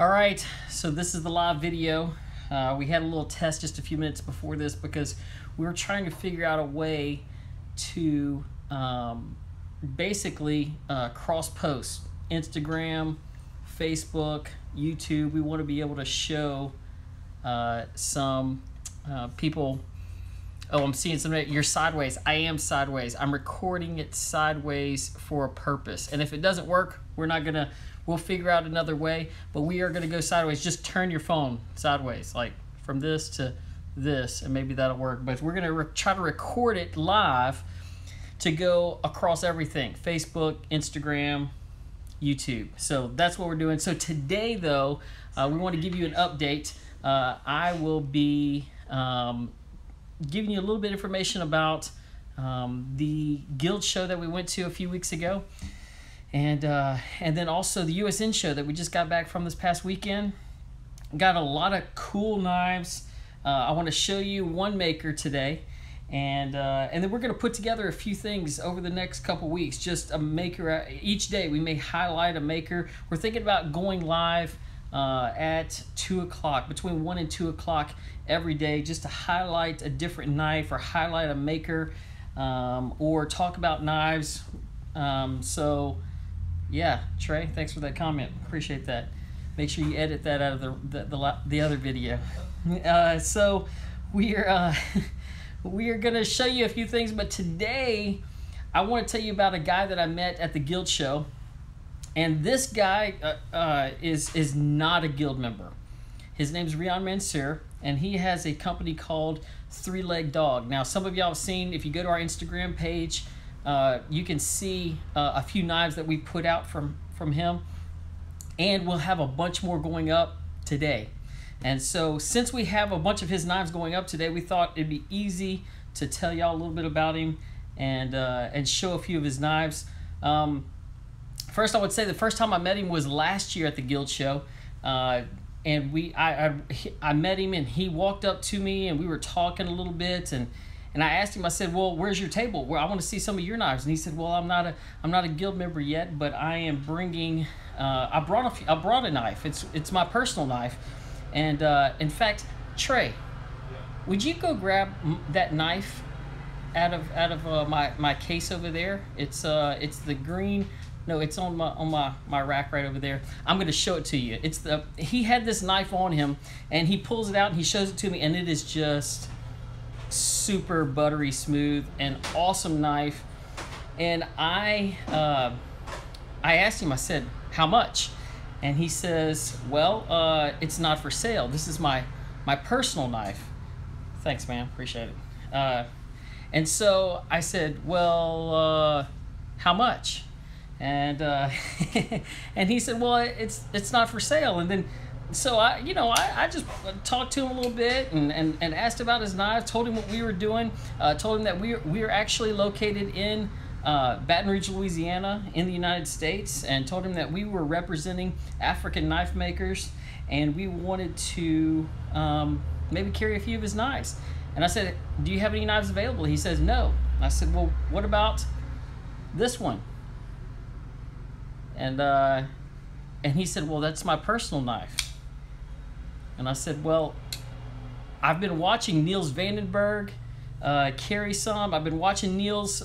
All right, so this is the live video. We had a little test just a few minutes before this because we were trying to figure out a way to basically cross-post Instagram, Facebook, YouTube. We want to be able to show some people. Oh, I'm seeing some. You're sideways. I am sideways. I'm recording it sideways for a purpose. And if it doesn't work, we'll figure out another way. But we are gonna go sideways. Just turn your phone sideways, like from this to this, and maybe that'll work. But we're gonna try to record it live to go across everything: Facebook, Instagram, YouTube. So that's what we're doing. So today, though, we want to give you an update. I will be giving you a little bit of information about the guild show that we went to a few weeks ago, and then also the USN show that we just got back from this past weekend. Got a lot of cool knives. I want to show you one maker today, and then we're going to put together a few things over the next couple weeks. Just a maker each day. We may highlight a maker. We're thinking about going live at 2 o'clock, between 1 and 2 o'clock every day, just to highlight a different knife or highlight a maker, or talk about knives. So yeah, Trey, thanks for that comment. Appreciate that. Make sure you edit that out of the other video. So we are gonna show you a few things, but today I want to tell you about a guy that I met at the guild show. And this guy is not a guild member. His name's Riaan Manser, and he has a company called 3legdog. Now, some of y'all have seen, if you go to our Instagram page, you can see a few knives that we put out from him, and we'll have a bunch more going up today. And so, since we have a bunch of his knives going up today, we thought it'd be easy to tell y'all a little bit about him and show a few of his knives. First, I would say the first time I met him was last year at the guild show, and I met him, and he walked up to me, and we were talking a little bit, and I asked him. I said, "Well, where's your table? Well, I want to see some of your knives." And he said, "Well, I'm not a guild member yet, but I am bringing. I brought a knife. It's my personal knife, and in fact, Trey, would you go grab that knife out of my case over there? It's the green." No, it's on my rack right over there. I'm going to show it to you. He had this knife on him, and he pulls it out and he shows it to me, and it is just super buttery smooth and awesome knife. And I asked him, I said, "How much?" And he says, "Well, it's not for sale. This is my personal knife." Thanks, man. Appreciate it. And so I said, "Well, how much?" And and he said, "Well, it's not for sale." And then so I just talked to him a little bit and asked about his knives, told him what we were doing, told him that we are actually located in Baton Rouge, Louisiana, in the United States, and told him that we were representing African knife makers, and we wanted to maybe carry a few of his knives. And I said, "Do you have any knives available?" He says, "No." I said, "Well, what about this one?" And he said, "Well, that's my personal knife." And I said, "Well, I've been watching Niels Vandenberg carry some. I've been watching Niels.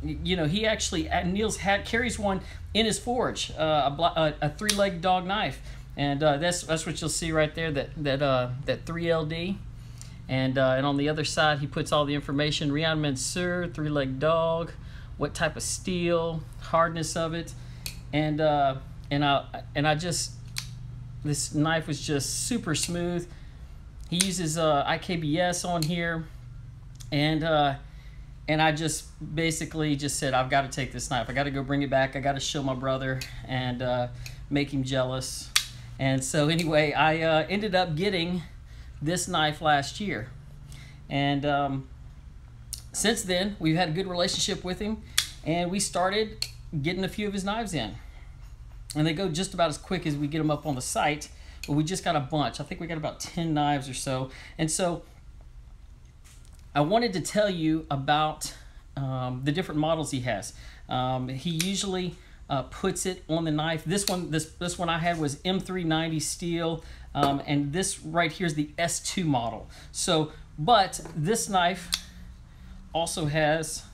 Niels carries one in his forge, a 3legdog knife, and that's what you'll see right there. That 3LD, and on the other side he puts all the information: Riaan Manser, 3legdog, what type of steel, hardness of it. And I just, this knife was just super smooth. He uses IKBS on here, and I just basically just said, "I've got to take this knife. I got to go bring it back. I got to show my brother and make him jealous." And so anyway, I ended up getting this knife last year, and since then we've had a good relationship with him, and we started getting a few of his knives in, and they go just about as quick as we get them up on the site, but we just got a bunch. I think we got about 10 knives or so. And so I wanted to tell you about the different models he has. He usually puts it on the knife. This one I had was M390 steel, and this right here is the S2 model. So, but this knife also has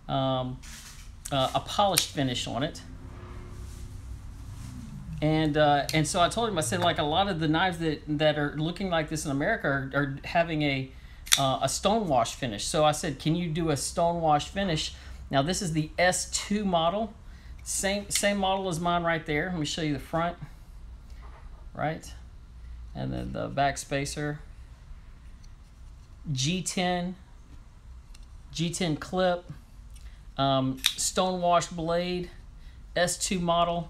a polished finish on it. And so I told him, I said, like, a lot of the knives that are looking like this in America are having a stonewash finish. So I said, can you do a stonewash finish? Now this is the S2 model, same model as mine right there. Let me show you the front, right, and then the back spacer. G10 clip, stonewash blade, S2 model.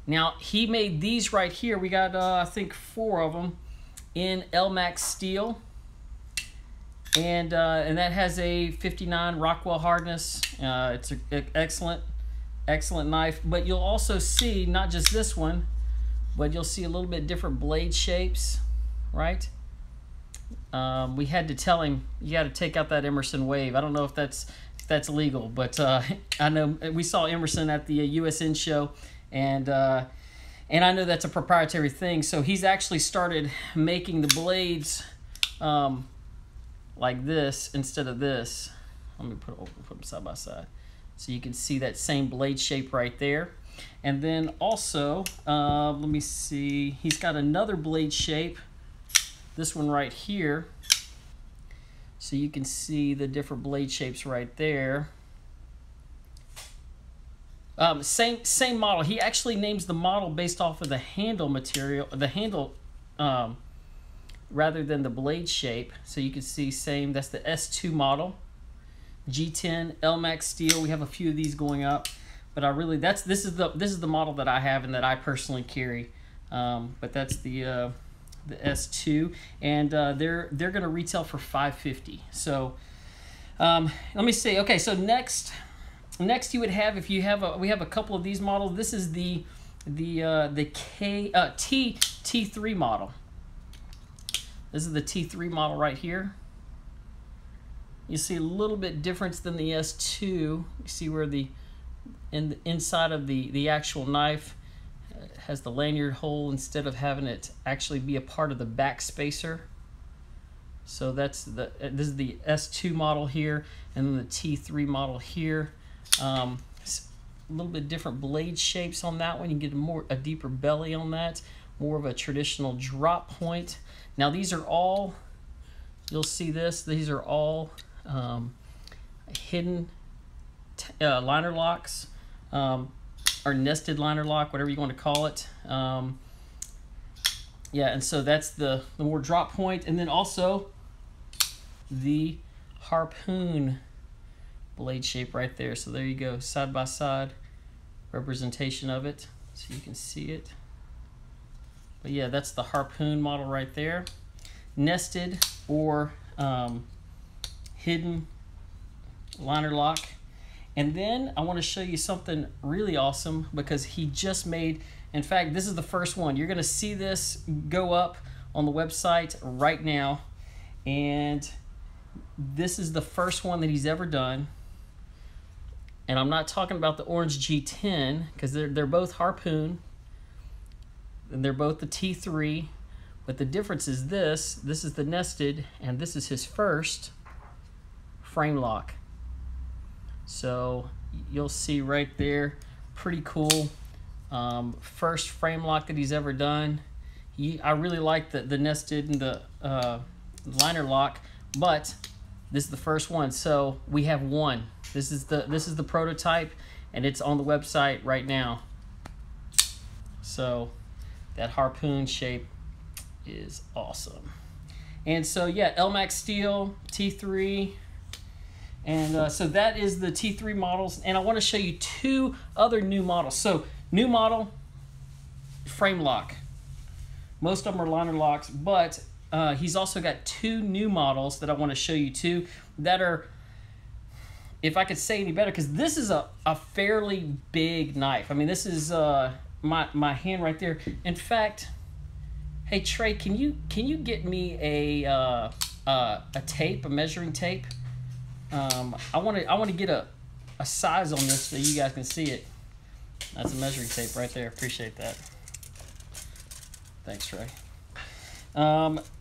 Now he made these right here. We got I think 4 of them in LMAX steel, and that has a 59 Rockwell hardness. It's an excellent knife. But you'll also see not just this one, but you'll see a little bit different blade shapes, right? We had to tell him, you got to take out that Emerson wave. I don't know if that's legal, but I know we saw Emerson at the USN show, and I know that's a proprietary thing. So he's actually started making the blades like this instead of this. Let me put them side by side so you can see that same blade shape right there. And then also, let me see, he's got another blade shape, this one right here. So you can see the different blade shapes right there. Same model. He actually names the model based off of the handle material, the handle, rather than the blade shape. So you can see same. That's the S2 model, G10 LMAX steel. We have a few of these going up, but this is the model that I have and that I personally carry. But that's the S2, and they're going to retail for $550. So let me see. Okay, so next you would have, if you have we have a couple of these models. This is the T3 model. This is the T3 model right here. You see a little bit difference than the S2. You see where the inside of the actual knife has the lanyard hole instead of having it actually be a part of the back spacer. So this is the S2 model here, and then the T3 model here. A little bit different blade shapes on that one. You get a deeper belly on that, more of a traditional drop point. Now these are all, you'll see this, these are all hidden liner locks, or nested liner lock, whatever you want to call it. Yeah, and so that's the more drop point, and then also the harpoon blade shape right there. So there you go, side by side representation of it, so you can see it. But yeah, that's the harpoon model right there, nested or hidden liner lock. And then I want to show you something really awesome, because he just made, in fact, this is the first one. You're going to see this go up on the website right now, and this is the first one that he's ever done. And I'm not talking about the orange G10, because they're both harpoon, and they're both the T3, but the difference is this is the nested, and this is his first frame lock. So you'll see right there, pretty cool. First frame lock that he's ever done. I really like the nested and the liner lock, but this is the first one. So we have one. This is the prototype, and it's on the website right now. So that harpoon shape is awesome. And so yeah, LMAX steel, T3. And so that is the T3 models, and I want to show you 2 other new models. So new model, frame lock. Most of them are liner locks, but he's also got 2 new models that I want to show you too, that are, if I could say any better, because this is a fairly big knife. I mean, this is my hand right there. In fact, hey Trey, can you get me a tape, a measuring tape? I want to get a size on this so you guys can see it. That's a measuring tape right there. Appreciate that. Thanks, Trey.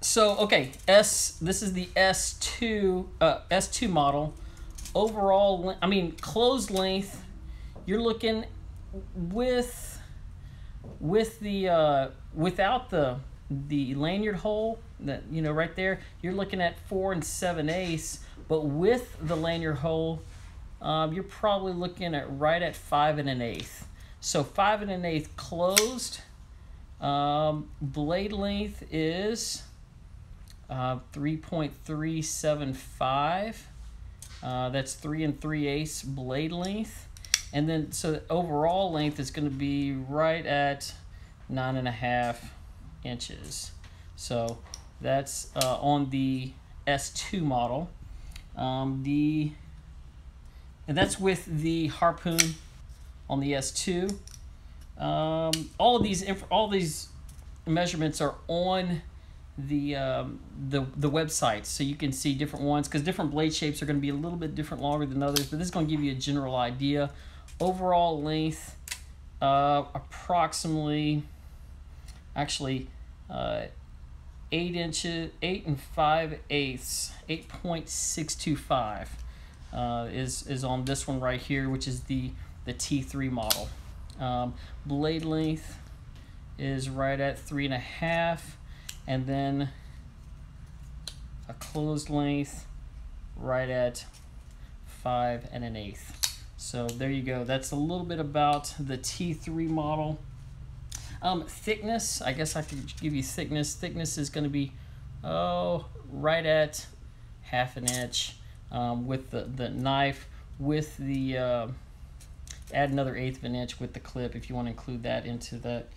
So okay, this is the S2 model. Overall, closed length, you're looking with the without the lanyard hole, that right there, you're looking at 4 7/8, but with the lanyard hole, you're probably looking at right at 5 1/8. So 5 1/8 closed. Blade length is 3.375. That's 3 3/8 blade length, and then so the overall length is going to be right at 9.5 inches. So that's on the S2 model. And that's with the harpoon on the S2. All these measurements are on the website, so you can see different ones, because different blade shapes are going to be a little bit different, longer than others, but this is going to give you a general idea. Overall length, approximately, actually, 8 inches, 8 5/8, 8.625 is on this one right here, which is the T3 model. Blade length is right at 3.5, and then a closed length right at 5 1/8. So there you go. That's a little bit about the T3 model. Thickness, I guess I could give you thickness. Thickness is going to be right at 1/2 inch with the knife, with the add another 1/8 of an inch with the clip if you want to include that into that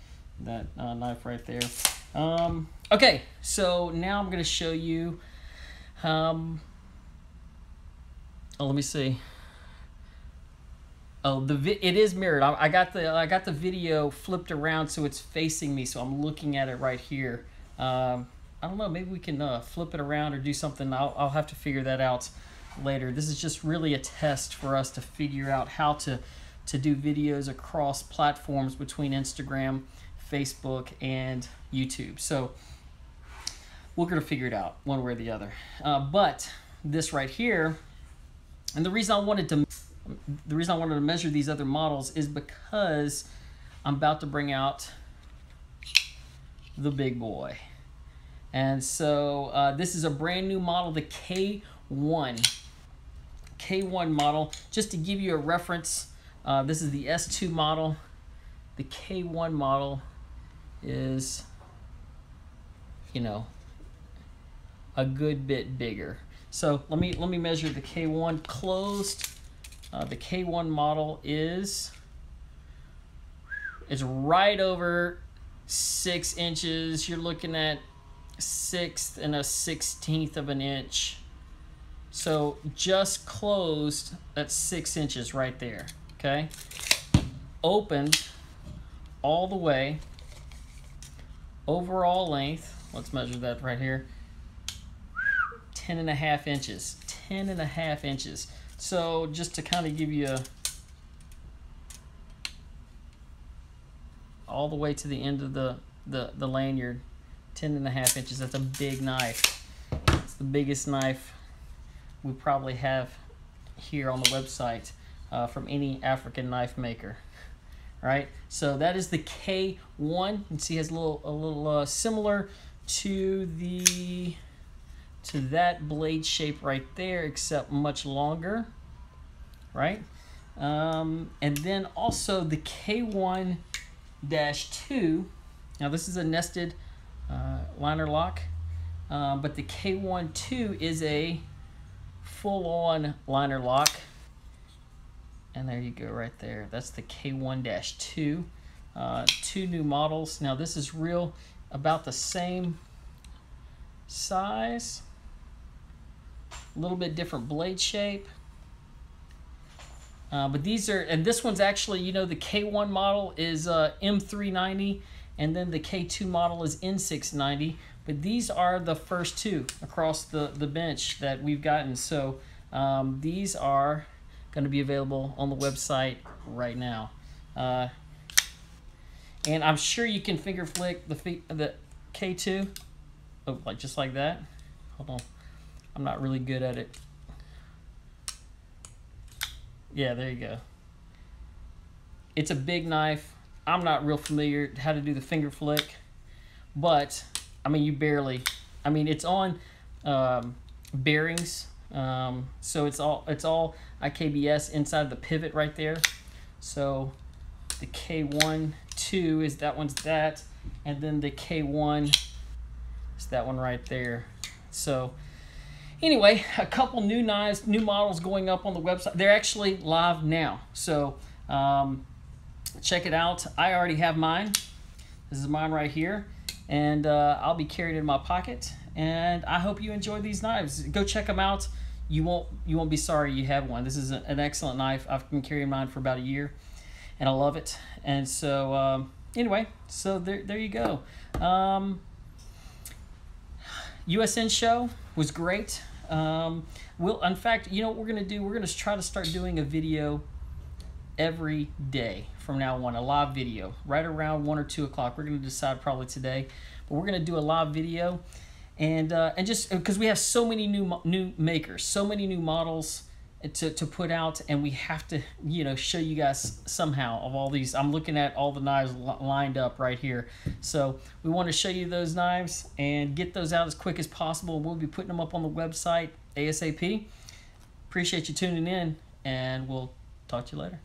knife right there. Okay, so now I'm going to show you. Let me see. Oh, it is mirrored. I got the video flipped around so it's facing me, so I'm looking at it right here. I don't know. Maybe we can flip it around or do something. I'll have to figure that out later. This is just really a test for us to figure out how to do videos across platforms between Instagram, Facebook, and YouTube. So we're gonna figure it out one way or the other. But this right here, and the reason I wanted to measure these other models is because I'm about to bring out the big boy. And so this is a brand new model, the K1 model. Just to give you a reference, this is the S2 model. The K1 model is, a good bit bigger. So let me measure the K1 closed. The K1 model is right over 6 inches. You're looking at 1/6 and a 1/16 of an inch. So just closed at 6 inches right there. Okay. Opened all the way. Overall length, let's measure that right here. 10.5 inches. 10.5 inches. So just to kind of give you all the way to the end of the lanyard, 10.5 inches. That's a big knife. It's the biggest knife we probably have here on the website from any African knife maker. Right? So that is the K1. You can see it has a little similar to that blade shape right there, except much longer, right? And then also the K1-2. Now this is a nested liner lock, but the K1-2 is a full-on liner lock. And there you go right there. That's the K1-2. Two new models. Now this is about the same size. A little bit different blade shape. But these are, and this one's actually, the K1 model is M390, and then the K2 model is N690. But these are the first two across the bench that we've gotten. So these are going to be available on the website right now. And I'm sure you can finger flick the K2, oh, like just like that. Hold on, I'm not really good at it. Yeah, there you go. It's a big knife. I'm not real familiar how to do the finger flick, but I mean, you barely. I mean, it's on bearings, so it's all IKBS inside the pivot right there. So the K1 2 is that one's that, and then the K1 is that one right there. So anyway, a couple new knives, new models going up on the website. They're actually live now, so check it out. I already have mine. This is mine right here, and I'll be carrying it in my pocket. And I hope you enjoy these knives. Go check them out. You won't be sorry you have one. This is an excellent knife. I've been carrying mine for about a year, and I love it. And so anyway, so there you go. USN show was great. In fact, you know what we're gonna do? We're gonna try to start doing a video every day from now on, a live video right around 1 or 2 o'clock. We're gonna decide probably today, but we're gonna do a live video, and just because we have so many new makers, so many new models to put out, and we have to, you know, show you guys somehow of all these. I'm looking at all the knives lined up right here, so we want to show you those knives and get those out as quick as possible. We'll be putting them up on the website ASAP. Appreciate you tuning in, and we'll talk to you later.